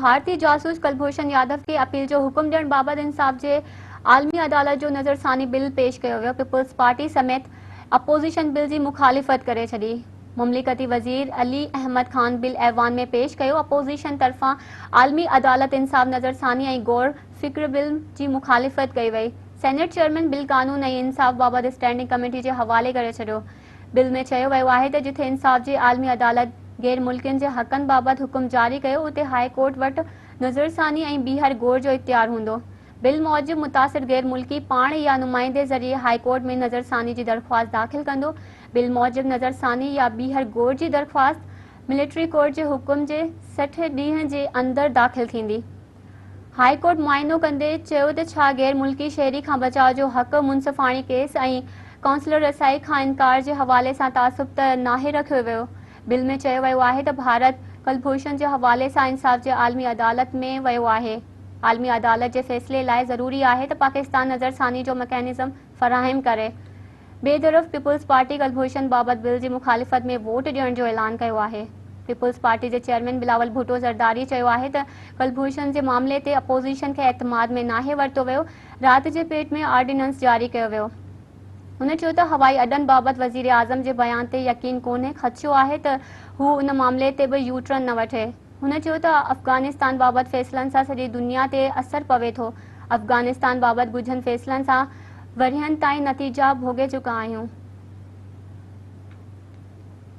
भारतीय जासूस कुलभूषण यादव की अपील जो हुक्म ॾियण बाबति इंसाफ़ जे आलमी अदालत जो नज़रसानी बिल पेश कयो वियो। पीपल्स पार्टी समेत अपोज़िशन बिल जी मुखालिफ़त करे छॾी। मुमलिकती वज़ीर अली अहमद खान बिल ऐवान में पेश कयो। अपोज़िशन तरफ़ां आलमी अदालत इंसाफ़ नज़रसानी ऐं गौर फ़िक्र बिल जी मुखालिफ़त कई वई। सेनेट चेयरमैन बिल कानून ऐं इंसाफ़ बाबति स्टैंडिंग कमेटी जे हवाले करे छॾियो। बिल में चयो वियो आहे त जिथे इंसाफ़ जी आलमी अदालत गैर मुल्कियुनि जे हक़नि बाबति हुकुम जारी कयो उते हाई कोर्ट वटि नज़रसानी ऐं ॿीहर गौर जो इख्तियार हूंदो। बिल मूजिबि मुतासिर गैर मुल्की पाण या नुमाइंदे ज़रिए हाई कोर्ट में नज़रसानी जी दरख़्वास्त दाख़िल कंदो। बिल मूजिबि नज़रसानी या ॿीहर गौर जी दरख़्वास्त मिलिट्री कोर्ट जे हुकुम जे 60 ॾींहं जे अंदरि दाख़िल थींदी। हाई कोर्ट मुआइनो कंदे चयो त छा गैर मुल्की शहरी खां बचाव जो हक़ मुनसिफ़ाणी केस ऐं काउंसलर रसाई खां इनकार जे हवाले सां तासुब त नाहे रखियो वियो। बिल में चयो वियो आहे त भारत कुलभूषण जे हवाले सां इंसाफ़ जे आलमी अदालत में वियो आहे। आलमी अदालत जे फ़ैसिले लाइ ज़रूरी आहे त पाकिस्तान नज़रसानी जो मैकेनिज़्म फ़राहम करे। ॿिए तरफ़ पीपल्स पार्टी कुलभूषण बाबति बिल जी मुखालिफ़त में वोट ॾियण जो ऐलान कयो आहे। पीपल्स पार्टी जे चेयरमैन बिलावल भुट्टो ज़रदारी चयो आहे त कुलभूषण जे मामले ते अपोज़िशन खे एतमाद में नाहे वरितो वियो। राति जे पेट में ऑर्डिनेंस जारी कयो वियो। हुन चयो त हवाई अॾनि बाबति वज़ीर आज़म जे बयान ते यकीन कोन्हे। ख़दशो आहे त हू उन मामले ते बि यू टर्न न वठे। हुन चयो त अफ़गानिस्तान बाबति फ़ैसिलनि सां सॼी दुनिया ते असरु पवे थो। अफ़गानिस्तान बाबति ॻुझनि फ़ैसिलनि सां वरिहनि ताईं नतीजा भोॻे चुका आहियूं।